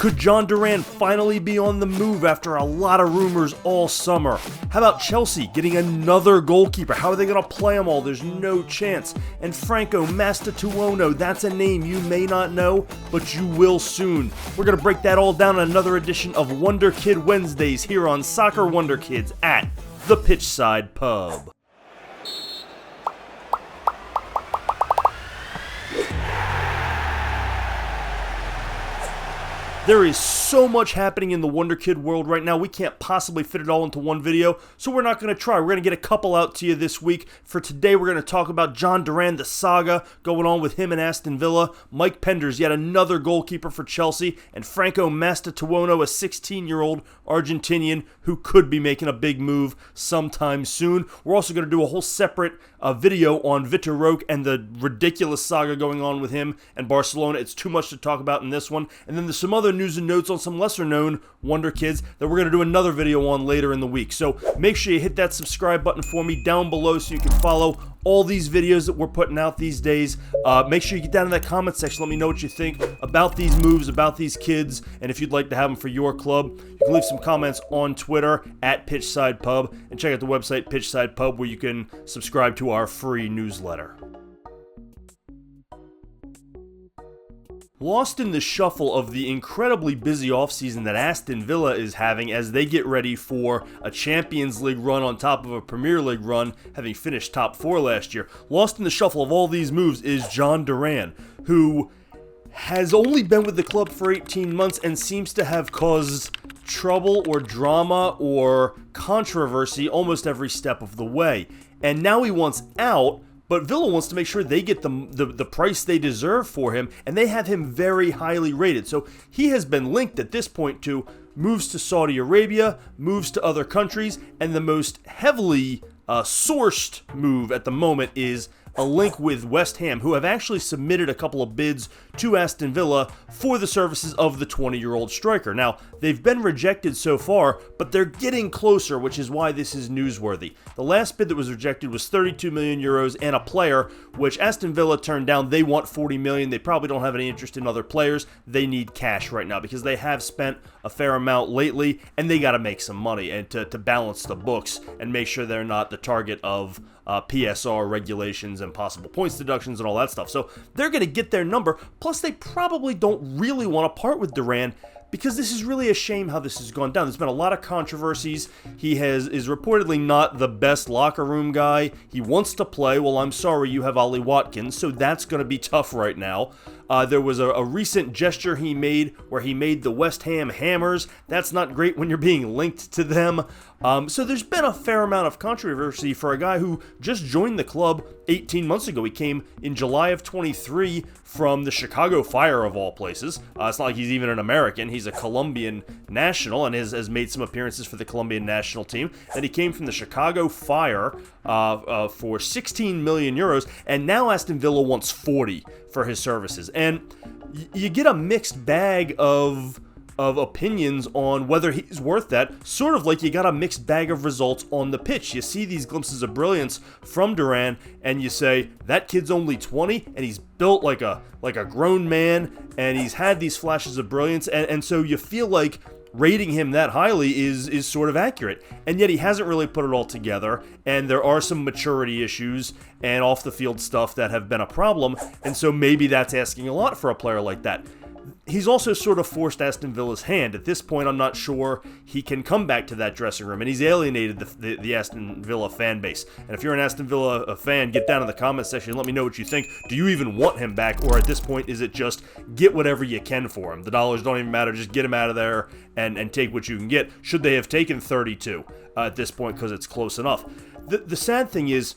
Could Jhon Duran finally be on the move after a lot of rumors all summer? How about Chelsea getting another goalkeeper? How are they going to play them all? There's no chance. And Franco, Mastantuono, that's a name you may not know, but you will soon. We're going to break that all down in another edition of Wonderkid Wednesdays here on Soccer Wonderkids at the Pitchside Pub. There is so much happening in the Wonderkid world right now, we can't possibly fit it all into one video, so we're not going to try. We're going to get a couple out to you this week. For today, we're going to talk about Jhon Duran, the saga going on with him and Aston Villa, Mike Penders, yet another goalkeeper for Chelsea, and Franco Mastantuono, a 16-year-old Argentinian who could be making a big move sometime soon. We're also going to do a whole separate video on Vitor Roque and the ridiculous saga going on with him and Barcelona. It's too much to talk about in this one. And then there's some other news and notes on some lesser-known Wonder Kids that we're going to do another video on later in the week. So make sure you hit that subscribe button for me down below so you can follow all these videos that we're putting out these days. Make sure you get down in that comment section. Let me know what you think about these moves, about these kids, and if you'd like to have them for your club. You can leave some comments on Twitter at Pitchside Pub, and check out the website Pitchside Pub where you can subscribe to our free newsletter. Lost in the shuffle of the incredibly busy offseason that Aston Villa is having as they get ready for a Champions League run on top of a Premier League run, having finished top 4 last year. Lost in the shuffle of all these moves is Jhon Duran, who has only been with the club for 18 months and seems to have caused trouble or drama or controversy almost every step of the way. And now he wants out, but Villa wants to make sure they get the price they deserve for him, and they have him very highly rated. So he has been linked at this point to moves to Saudi Arabia, moves to other countries, and the most heavily sourced move at the moment is a link with West Ham, who have actually submitted a couple of bids to Aston Villa for the services of the 20-year-old striker. Now, they've been rejected so far, but they're getting closer, which is why this is newsworthy. The last bid that was rejected was 32 million euros and a player, which Aston Villa turned down. They want 40 million. They probably don't have any interest in other players. They need cash right now because they have spent a fair amount lately, and they got to make some money and to balance the books and make sure they're not the target of PSR regulations and possible points deductions and all that stuff. So they're going to get their number. Plus, they probably don't really want to part with Duran because this is really a shame how this has gone down. There's been a lot of controversies. He is reportedly not the best locker room guy. He wants to play. Well, I'm sorry, you have Ollie Watkins, so that's going to be tough right now. There was a recent gesture he made where he made the West Ham Hammers. That's not great when you're being linked to them. So there's been a fair amount of controversy for a guy who just joined the club 18 months ago. He came in July of 23 from the Chicago Fire, of all places. It's not like he's even an American. He's a Colombian national and has made some appearances for the Colombian national team. And he came from the Chicago Fire for 16 million euros, and now Aston Villa wants 40 for his services. And you get a mixed bag of opinions on whether he's worth that, sort of like you got a mixed bag of results on the pitch. You see these glimpses of brilliance from Duran, and you say, that kid's only 20, and he's built like a grown man, and he's had these flashes of brilliance, and so you feel like rating him that highly is sort of accurate. And yet he hasn't really put it all together, and there are some maturity issues and off-the-field stuff that have been a problem, and so maybe that's asking a lot for a player like that. He's also sort of forced Aston Villa's hand. At this point, I'm not sure he can come back to that dressing room, and he's alienated the Aston Villa fan base. And if you're an Aston Villa fan, get down in the comment section and let me know what you think. Do you even want him back, or at this point, is it just get whatever you can for him? The dollars don't even matter. Just get him out of there and take what you can get. Should they have taken 32 at this point because it's close enough? The sad thing is,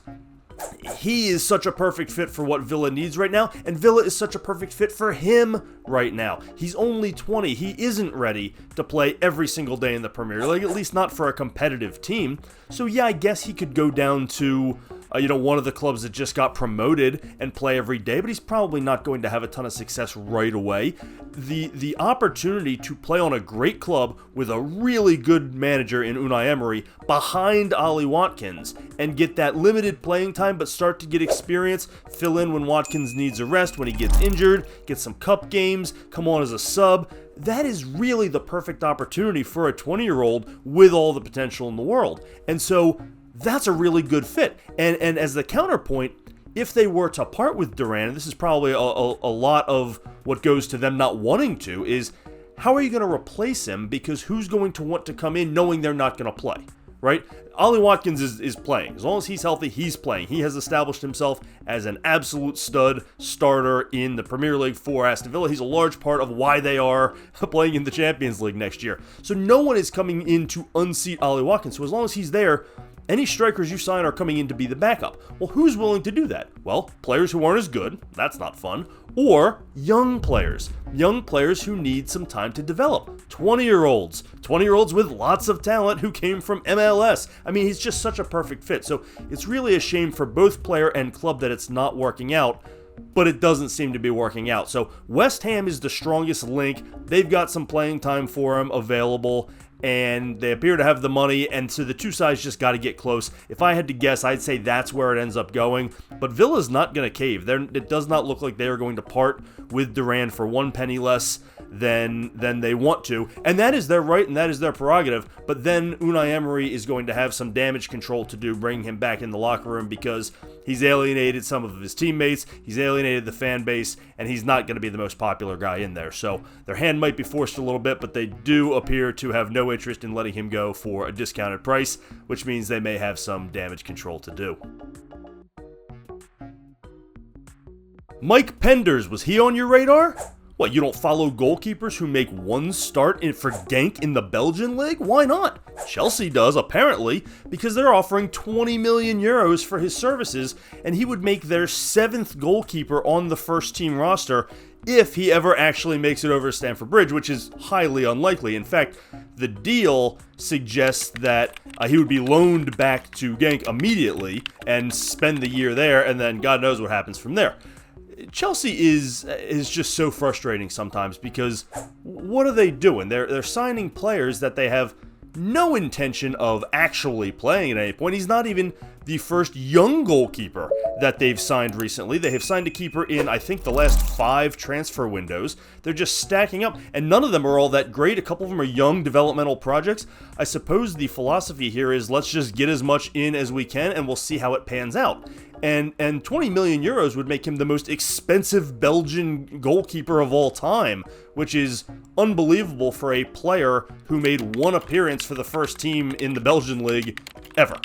he is such a perfect fit for what Villa needs right now, and Villa is such a perfect fit for him right now. He's only 20. He isn't ready to play every single day in the Premier League, at least not for a competitive team. So yeah, I guess he could go down to one of the clubs that just got promoted and play every day, but he's probably not going to have a ton of success right away. The opportunity to play on a great club with a really good manager in Unai Emery behind Ollie Watkins and get that limited playing time but start to get experience, fill in when Watkins needs a rest, when he gets injured, get some cup games, come on as a sub. That is really the perfect opportunity for a 20-year-old with all the potential in the world. And so that's a really good fit. And as the counterpoint, if they were to part with Duran, and this is probably a lot of what goes to them not wanting to, is how are you going to replace him? Because who's going to want to come in knowing they're not going to play, right? Ollie Watkins is playing. As long as he's healthy, he's playing. He has established himself as an absolute stud starter in the Premier League for Aston Villa. He's a large part of why they are playing in the Champions League next year. So no one is coming in to unseat Ollie Watkins. So as long as he's there, any strikers you sign are coming in to be the backup. Well, who's willing to do that? Well, players who aren't as good, that's not fun, or young players who need some time to develop. 20-year-olds with lots of talent who came from MLS. I mean, he's just such a perfect fit. So it's really a shame for both player and club that it's not working out, but it doesn't seem to be working out. So West Ham is the strongest link. They've got some playing time for him available, and they appear to have the money, and so the two sides just got to get close. If I had to guess, I'd say that's where it ends up going, but Villa's not going to cave. It does not look like they are going to part with Duran for one penny less than they want to, and that is their right and that is their prerogative. But then Unai Emery is going to have some damage control to do, bringing him back in the locker room, because he's alienated some of his teammates, he's alienated the fan base, and he's not going to be the most popular guy in there. So their hand might be forced a little bit, but they do appear to have no interest in letting him go for a discounted price, which means they may have some damage control to do. Mike Penders, was he on your radar? What, you don't follow goalkeepers who make one start for Genk in the Belgian league? Why not? Chelsea does, apparently, because they're offering 20 million euros for his services, and he would make their 7th goalkeeper on the first team roster if he ever actually makes it over to Stamford Bridge, which is highly unlikely. In fact, the deal suggests that he would be loaned back to Genk immediately and spend the year there, and then God knows what happens from there. Chelsea is just so frustrating sometimes, because what are they doing? They're signing players that they have no intention of actually playing at any point. He's not even the first young goalkeeper that they've signed recently. They have signed a keeper in, I think, the last 5 transfer windows. They're just stacking up, and none of them are all that great. A couple of them are young developmental projects. I suppose the philosophy here is let's just get as much in as we can, and we'll see how it pans out. And 20 million euros would make him the most expensive Belgian goalkeeper of all time, which is unbelievable for a player who made one appearance for the first team in the Belgian league ever.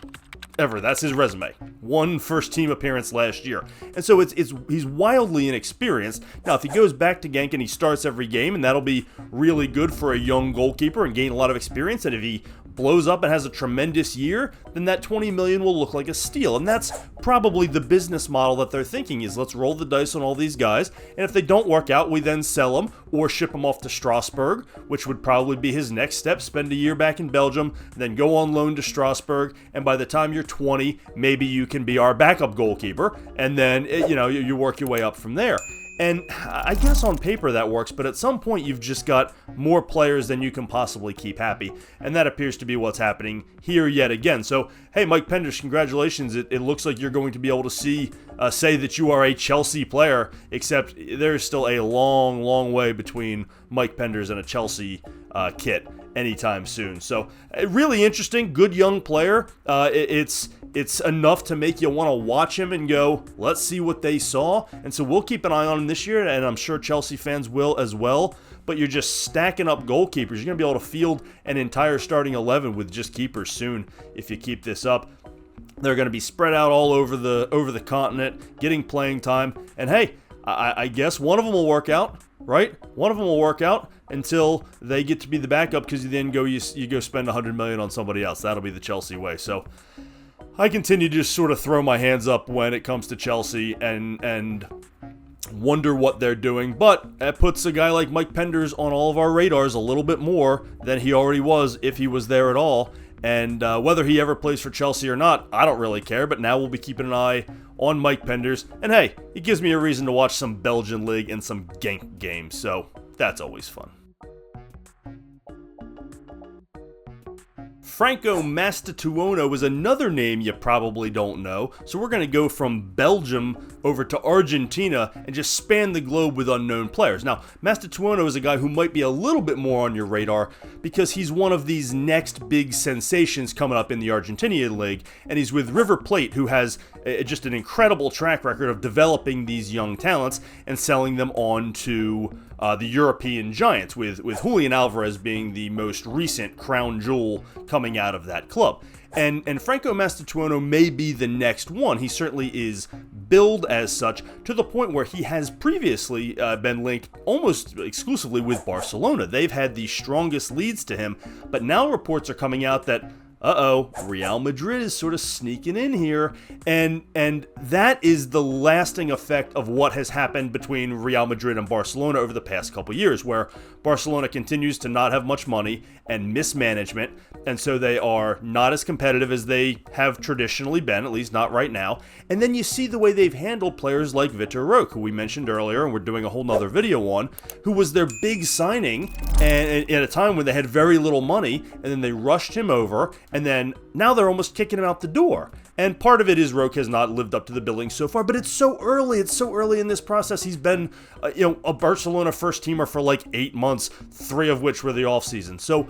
That's his resume. One first-team appearance last year. And so he's wildly inexperienced. Now, if he goes back to Genk and he starts every game, and that'll be really good for a young goalkeeper and gain a lot of experience, and if he blows up and has a tremendous year, then that 20 million will look like a steal. And that's probably the business model that they're thinking is, let's roll the dice on all these guys, and if they don't work out, we then sell them or ship them off to Strasbourg, which would probably be his next step, spend a year back in Belgium, then go on loan to Strasbourg, and by the time you're 20, maybe you can be our backup goalkeeper, and then, you work your way up from there. And I guess on paper that works, but at some point you've just got more players than you can possibly keep happy. And that appears to be what's happening here yet again. So, hey, Mike Penders, congratulations. It looks like you're going to be able to say that you are a Chelsea player, except there's still a long, long way between Mike Penders and a Chelsea kit anytime soon. So, really interesting, good young player. It's enough to make you want to watch him and go, let's see what they saw. And so we'll keep an eye on him this year, and I'm sure Chelsea fans will as well. But you're just stacking up goalkeepers. You're going to be able to field an entire starting 11 with just keepers soon if you keep this up. They're going to be spread out all over the continent, getting playing time. And hey, I guess one of them will work out, right? One of them will work out until they get to be the backup, because you then you go spend 100 million on somebody else. That'll be the Chelsea way. So I continue to just sort of throw my hands up when it comes to Chelsea and wonder what they're doing, but it puts a guy like Mike Penders on all of our radars a little bit more than he already was if he was there at all. And whether he ever plays for Chelsea or not, I don't really care, but now we'll be keeping an eye on Mike Penders. And hey, it gives me a reason to watch some Belgian League and some Genk games, so that's always fun. Franco Mastantuono is another name you probably don't know, so we're going to go from Belgium over to Argentina and just span the globe with unknown players. Now, Mastantuono is a guy who might be a little bit more on your radar because he's one of these next big sensations coming up in the Argentinian League, and he's with River Plate, who has just an incredible track record of developing these young talents and selling them on to the European giants, with Julian Alvarez being the most recent crown jewel coming out of that club. And Franco Mastantuono may be the next one. He certainly is billed as such, to the point where he has previously been linked almost exclusively with Barcelona. They've had the strongest leads to him, but now reports are coming out that Real Madrid is sort of sneaking in here, and that is the lasting effect of what has happened between Real Madrid and Barcelona over the past couple years, where Barcelona continues to not have much money and mismanagement, and so they are not as competitive as they have traditionally been, at least not right now. And then you see the way they've handled players like Vitor Roque, who we mentioned earlier, and we're doing a whole nother video on, who was their big signing, and at a time when they had very little money, and then they rushed him over, and then now they're almost kicking him out the door. And part of it is Roque has not lived up to the billing so far, but it's so early. It's so early in this process. He's been, a Barcelona first teamer for like 8 months, 3 of which were the offseason. So,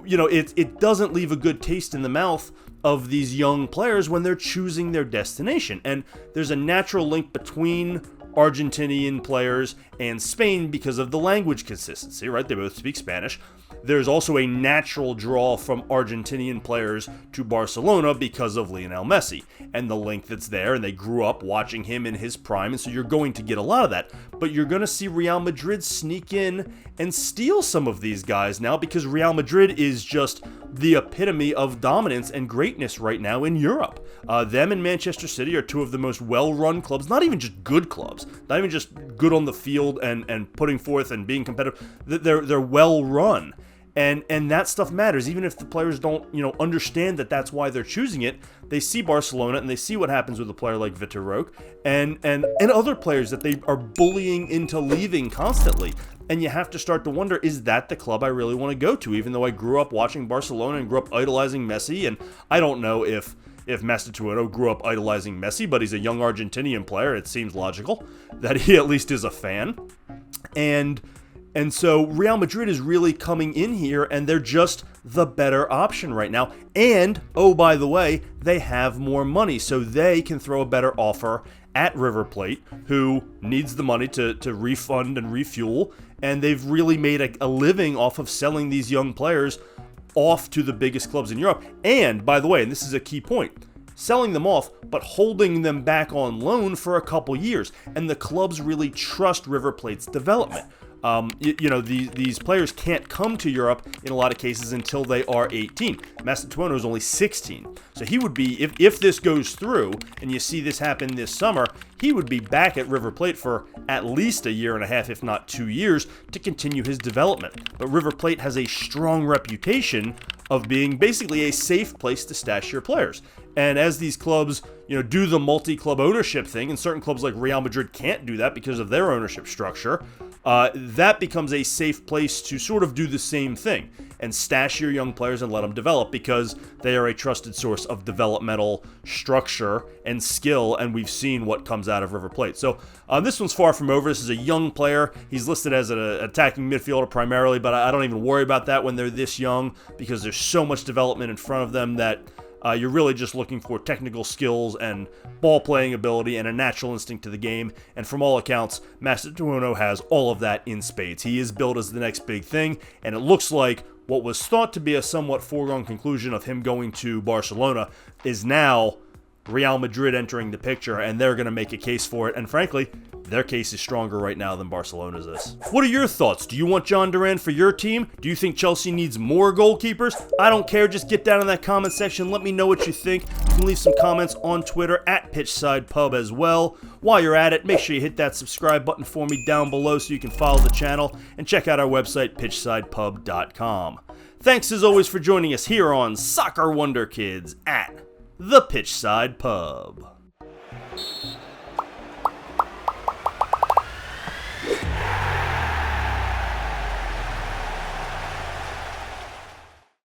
it doesn't leave a good taste in the mouth of these young players when they're choosing their destination. And there's a natural link between Argentinian players and Spain because of the language consistency, right? They both speak Spanish. There's also a natural draw from Argentinian players to Barcelona because of Lionel Messi and the link that's there, and they grew up watching him in his prime, and so you're going to get a lot of that. But you're going to see Real Madrid sneak in and steal some of these guys now, because Real Madrid is just the epitome of dominance and greatness right now in Europe. Them and Manchester City are two of the most well-run clubs, not even just good clubs, not even just good on the field and putting forth and being competitive. They're well-run. And that stuff matters, even if the players don't, understand that that's why they're choosing it. They see Barcelona and they see what happens with a player like Vitor Roque and other players that they are bullying into leaving constantly. And you have to start to wonder, is that the club I really want to go to? Even though I grew up watching Barcelona and grew up idolizing Messi, and I don't know if Mastantuono grew up idolizing Messi, but he's a young Argentinian player. It seems logical that he at least is a fan. And so Real Madrid is really coming in here, and they're just the better option right now. And, oh, by the way, they have more money, so they can throw a better offer at River Plate, who needs the money to refund and refuel. And they've really made a living off of selling these young players off to the biggest clubs in Europe. And, by the way, and this is a key point, selling them off, but holding them back on loan for a couple years. And the clubs really trust River Plate's development. These players can't come to Europe in a lot of cases until they are 18. Mastantuono is only 16. So he would be, if this goes through, and you see this happen this summer, he would be back at River Plate for at least a year and a half, if not 2 years, to continue his development. But River Plate has a strong reputation of being basically a safe place to stash your players. And as these clubs, do the multi-club ownership thing, and certain clubs like Real Madrid can't do that because of their ownership structure, that becomes a safe place to sort of do the same thing and stash your young players and let them develop, because they are a trusted source of developmental structure and skill, and we've seen what comes out of River Plate. So this one's far from over. This is a young player. He's listed as an attacking midfielder primarily, but I don't even worry about that when they're this young, because there's so much development in front of them that you're really just looking for technical skills and ball-playing ability and a natural instinct to the game. And from all accounts, Mastantuono has all of that in spades. He is billed as the next big thing, and it looks like what was thought to be a somewhat foregone conclusion of him going to Barcelona is now Real Madrid entering the picture, and they're going to make a case for it. And frankly, their case is stronger right now than Barcelona's is. What are your thoughts? Do you want Jhon Duran for your team? Do you think Chelsea needs more goalkeepers? I don't care. Just get down in that comment section. Let me know what you think. You can leave some comments on Twitter at PitchsidePub as well. While you're at it, make sure you hit that subscribe button for me down below so you can follow the channel, and check out our website, pitchsidepub.com. Thanks as always for joining us here on Soccer Wonder Kids at the Pitchside Pub.